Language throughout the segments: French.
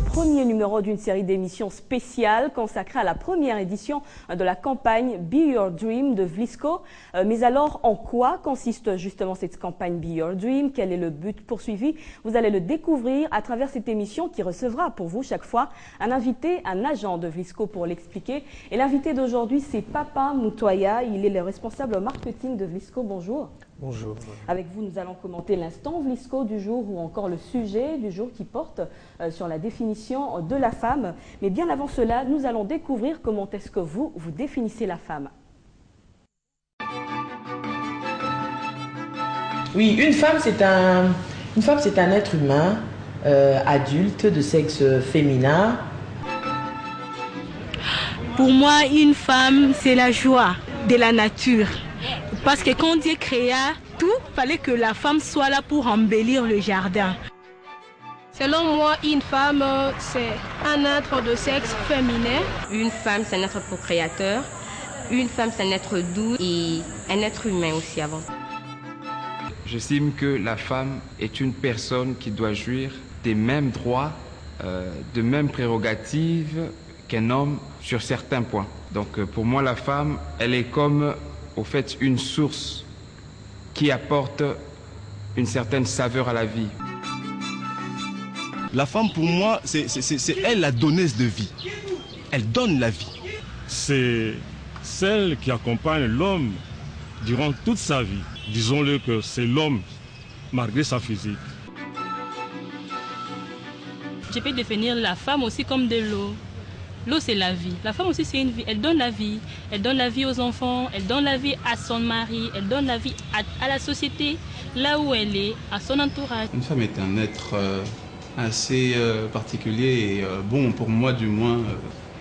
premier numéro d'une série d'émissions spéciales consacrée à la première édition de la campagne Be Your Dream de Vlisco. Mais alors, en quoi consiste justement cette campagne Be Your Dream? Quel est le but poursuivi? Vous allez le découvrir à travers cette émission qui recevra pour vous chaque fois un invité, un agent de Vlisco pour l'expliquer. Et l'invité d'aujourd'hui, c'est Papa Moutoya. Il est le responsable marketing de Vlisco. Bonjour. Bonjour. Avec vous, nous allons commenter l'instant Vlisco du jour ou encore le sujet du jour qui porte sur la définition de la femme. Mais bien avant cela, nous allons découvrir comment est-ce que vous définissez la femme. Oui, une femme, c'est un être humain adulte de sexe féminin. Pour moi, une femme, c'est la joie de la nature. Parce que quand Dieu créa tout, il fallait que la femme soit là pour embellir le jardin. Selon moi, une femme, c'est un être de sexe féminin. Une femme, c'est un être procréateur. Une femme, c'est un être doux et un être humain aussi avant. J'estime que la femme est une personne qui doit jouir des mêmes droits, de mêmes prérogatives qu'un homme sur certains points. Donc pour moi, la femme, elle est comme, au fait, une source qui apporte une certaine saveur à la vie. La femme, pour moi, c'est elle la donneuse de vie. Elle donne la vie. C'est celle qui accompagne l'homme durant toute sa vie. Disons-le que c'est l'homme, malgré sa physique. Je peux définir la femme aussi comme de l'eau. L'eau, c'est la vie. La femme aussi, c'est une vie. Elle donne la vie. Elle donne la vie aux enfants, elle donne la vie à son mari, elle donne la vie à la société, là où elle est, à son entourage. Une femme est un être assez particulier et bon, pour moi du moins,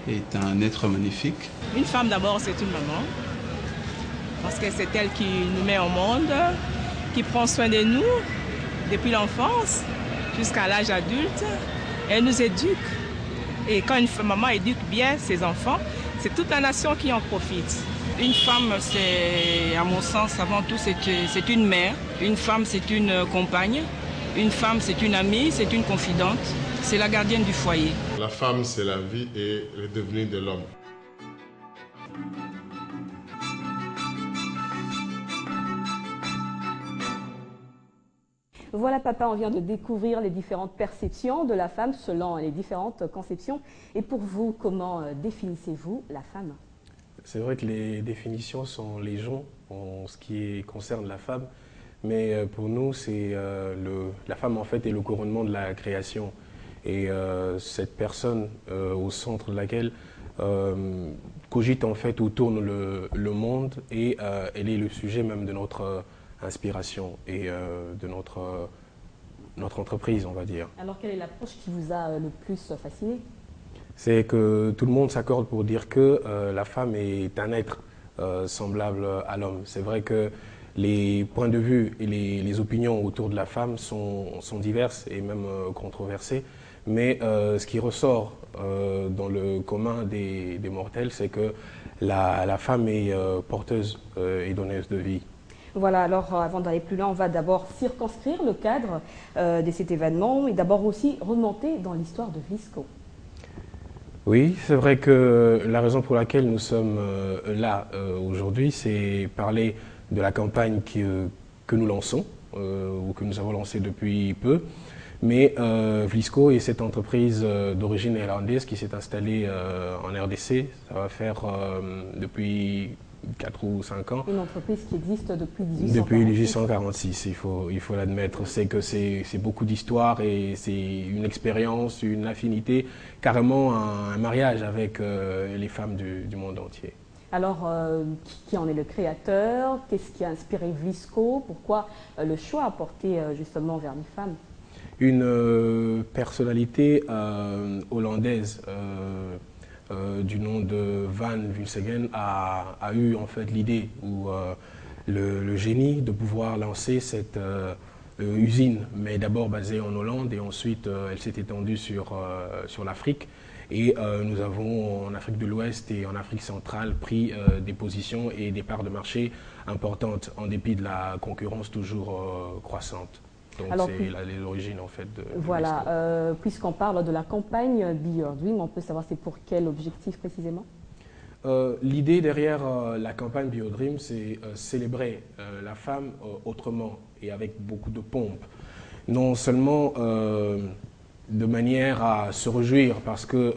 est un être magnifique. Une femme d'abord, c'est une maman, parce que c'est elle qui nous met au monde, qui prend soin de nous depuis l'enfance jusqu'à l'âge adulte. Elle nous éduque. Et quand une maman éduque bien ses enfants, c'est toute la nation qui en profite. Une femme, c'est, à mon sens, avant tout, c'est une mère. Une femme, c'est une compagne. Une femme, c'est une amie, c'est une confidente. C'est la gardienne du foyer. La femme, c'est la vie et le devenir de l'homme. Voilà, papa, on vient de découvrir les différentes perceptions de la femme selon les différentes conceptions. Et pour vous, comment définissez-vous la femme? C'est vrai que les définitions sont légion en ce qui concerne la femme, mais pour nous, c'est la femme en fait est le couronnement de la création. Et cette personne au centre de laquelle cogite en fait où tourne le monde et elle est le sujet même de notre inspiration et de notre entreprise, on va dire. Alors, quelle est l'approche qui vous a le plus fasciné? C'est que tout le monde s'accorde pour dire que la femme est un être semblable à l'homme. C'est vrai que les points de vue et les opinions autour de la femme sont diverses et même controversées, mais ce qui ressort dans le commun des mortels, c'est que la femme est porteuse et donneuse de vie. Voilà, alors avant d'aller plus loin, on va d'abord circonscrire le cadre de cet événement et d'abord aussi remonter dans l'histoire de Vlisco. Oui, c'est vrai que la raison pour laquelle nous sommes là aujourd'hui, c'est parler de la campagne que nous lançons, ou que nous avons lancée depuis peu. Mais Vlisco est cette entreprise d'origine néerlandaise qui s'est installée en RDC. Ça va faire depuis 4 ou 5 ans. Une entreprise qui existe depuis 1846. Depuis 1846, il faut l'admettre. C'est que c'est beaucoup d'histoire et c'est une expérience, une affinité, carrément un mariage avec les femmes du monde entier. Alors, qui en est le créateur? Qu'est-ce qui a inspiré Vlisco? Pourquoi le choix a porté justement vers les femmes? Une personnalité hollandaise du nom de Van Vlissingen a eu en fait l'idée ou le génie de pouvoir lancer cette usine, mais d'abord basée en Hollande et ensuite elle s'est étendue sur l'Afrique. Et nous avons en Afrique de l'Ouest et en Afrique centrale pris des positions et des parts de marché importantes en dépit de la concurrence toujours croissante. Donc c'est les origines en fait de voilà, puisqu'on parle de la campagne Be Your Dream, on peut savoir c'est pour quel objectif précisément? L'idée derrière la campagne Be Your Dream, c'est célébrer la femme autrement et avec beaucoup de pompe. Non seulement de manière à se réjouir parce que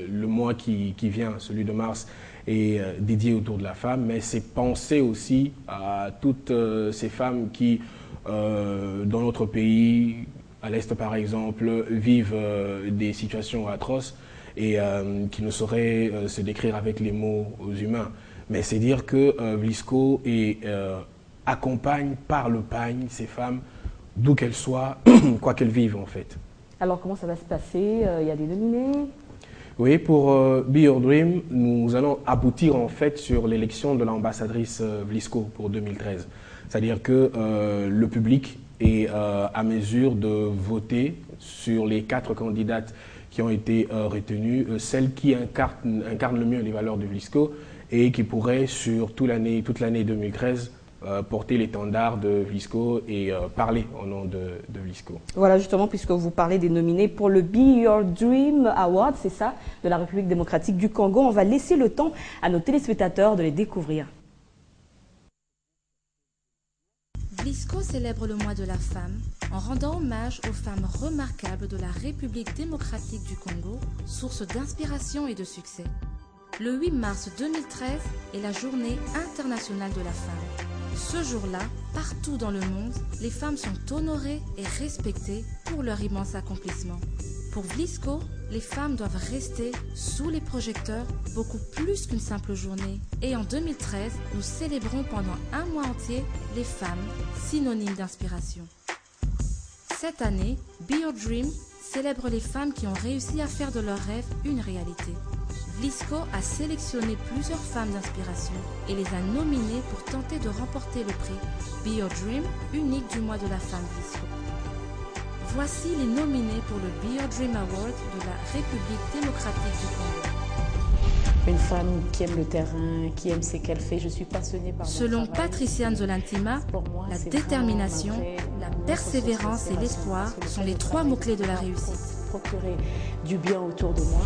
le mois qui vient, celui de mars, est dédié autour de la femme, mais c'est penser aussi à toutes ces femmes qui, dans notre pays, à l'Est par exemple, vivent des situations atroces et qui ne sauraient se décrire avec les mots humains. Mais c'est dire que Vlisco accompagne par le pagne ces femmes, d'où qu'elles soient, quoi qu'elles vivent en fait. Alors comment ça va se passer? Il y a des nominés? Oui, pour Be Your Dream, nous allons aboutir en fait sur l'élection de l'ambassadrice Vlisco pour 2013. C'est-à-dire que le public est à mesure de voter sur les 4 candidates qui ont été retenues, celle qui incarne le mieux les valeurs de Vlisco et qui pourrait sur toute l'année 2013 porter l'étendard de Vlisco et parler au nom de Vlisco. Voilà, justement, puisque vous parlez des nominés pour le Be Your Dream Award, c'est ça, de la République démocratique du Congo, on va laisser le temps à nos téléspectateurs de les découvrir. Vlisco célèbre le mois de la femme en rendant hommage aux femmes remarquables de la République démocratique du Congo, source d'inspiration et de succès. Le 8 mars 2013 est la journée internationale de la femme. Ce jour-là, partout dans le monde, les femmes sont honorées et respectées pour leur immense accomplissement. Pour Vlisco, les femmes doivent rester sous les projecteurs beaucoup plus qu'une simple journée. Et en 2013, nous célébrons pendant un mois entier les femmes, synonymes d'inspiration. Cette année, Be Your Dream célèbre les femmes qui ont réussi à faire de leurs rêves une réalité. Vlisco a sélectionné plusieurs femmes d'inspiration et les a nominées pour tenter de remporter le prix Be Your Dream, unique du mois de la femme Vlisco. Voici les nominés pour le Be Your Dream Award de la République démocratique du Congo. Une femme qui aime le terrain, qui aime ce qu'elle fait, je suis passionnée par mon Selon travail. Patricia Nzolantima, la détermination, la persévérance et l'espoir sont les 3 mots-clés de la réussite. Procurer du bien autour de moi.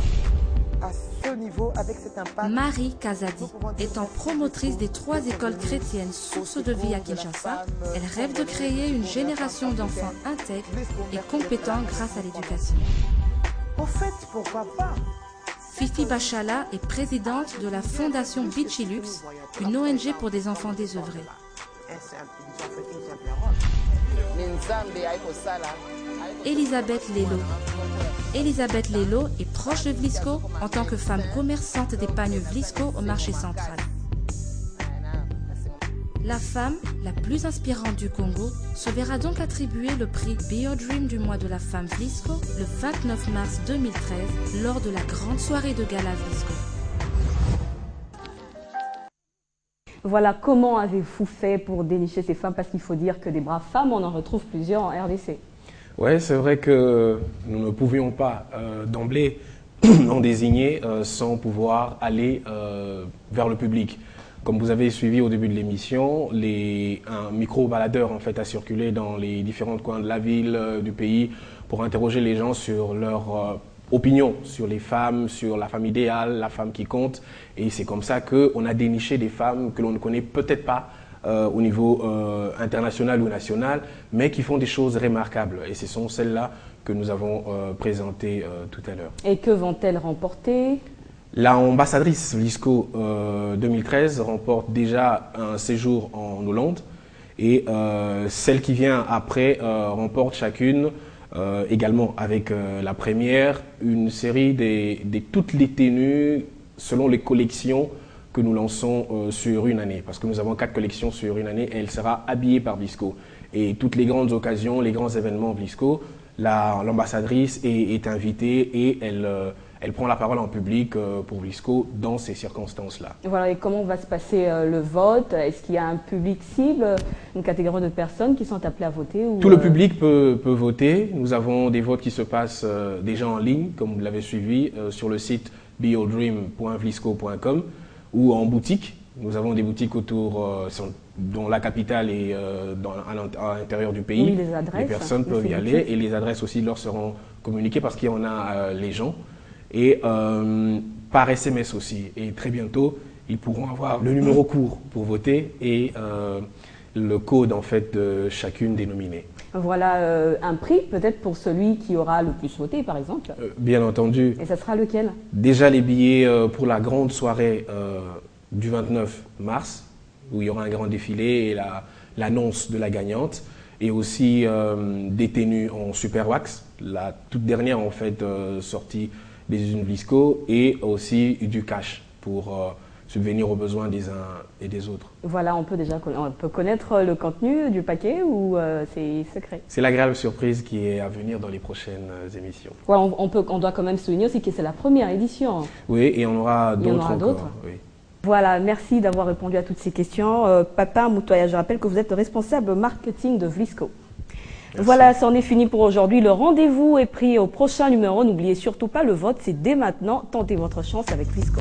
À ce niveau, avec cet impact, Marie Kazadi, étant promotrice des 3 écoles chrétiennes sources de vie à Kinshasa, elle rêve de créer une génération d'enfants intègres et compétents grâce à l'éducation. En fait, pourquoi pas? Fifi Bachala est présidente de la fondation Bichilux, une ONG pour des enfants désœuvrés. Elisabeth Lelo. Elisabeth Lelo est proche de Vlisco en tant que femme commerçante des pagnes Vlisco au marché central. La femme la plus inspirante du Congo se verra donc attribuer le prix Be Your Dream du mois de la femme Vlisco le 29 mars 2013 lors de la grande soirée de gala Vlisco. Voilà, comment avez-vous fait pour dénicher ces femmes? Parce qu'il faut dire que des braves femmes, on en retrouve plusieurs en RDC. Oui, c'est vrai que nous ne pouvions pas d'emblée en désigner sans pouvoir aller vers le public. Comme vous avez suivi au début de l'émission, un micro-baladeur en fait, a circulé dans les différents coins de la ville, du pays, pour interroger les gens sur leur opinion sur les femmes, sur la femme idéale, la femme qui compte. Et c'est comme ça qu'on a déniché des femmes que l'on ne connaît peut-être pas au niveau international ou national, mais qui font des choses remarquables. Et ce sont celles-là que nous avons présentées tout à l'heure. Et que vont-elles remporter? L'ambassadrice Vlisco 2013 remporte déjà un séjour en Hollande et celle qui vient après remporte chacune également avec la première une série de toutes les tenues selon les collections que nous lançons sur une année, parce que nous avons 4 collections sur une année et elle sera habillée par Vlisco. Et toutes les grandes occasions, les grands événements Vlisco, l'ambassadrice est invitée et elle prend la parole en public pour Vlisco dans ces circonstances-là. Voilà, et comment va se passer le vote? Est-ce qu'il y a un public cible, une catégorie de personnes qui sont appelées à voter ou, Tout le public peut voter. Nous avons des votes qui se passent déjà en ligne, comme vous l'avez suivi, sur le site beyourdream.vlisco.com ou en boutique Nous avons des boutiques autour, dans la capitale et à l'intérieur du pays. Oui, les adresses. Les personnes peuvent y aller et les adresses aussi leur seront communiquées parce qu'il y en a les gens. Et par SMS aussi. Et très bientôt, ils pourront avoir le numéro court pour voter et le code en fait de chacune des nominées. Voilà un prix peut-être pour celui qui aura le plus voté par exemple. Bien entendu. Et ça sera lequel? Déjà les billets pour la grande soirée du 29 mars, où il y aura un grand défilé et l'annonce de la gagnante, et aussi des tenues en super wax, la toute dernière en fait sortie des usines Vlisco, et aussi du cash pour subvenir aux besoins des uns et des autres. Voilà, on peut connaître le contenu du paquet ou c'est secret? C'est l'agréable surprise qui est à venir dans les prochaines émissions. Voilà, on doit quand même souligner aussi que c'est la première édition. Oui, et on aura d'autres encore. Oui. Voilà, merci d'avoir répondu à toutes ces questions. Papa Moutoya, je rappelle que vous êtes le responsable marketing de Vlisco. Merci. Voilà, c'en est fini pour aujourd'hui. Le rendez-vous est pris au prochain numéro. N'oubliez surtout pas, le vote, c'est dès maintenant. Tentez votre chance avec Vlisco.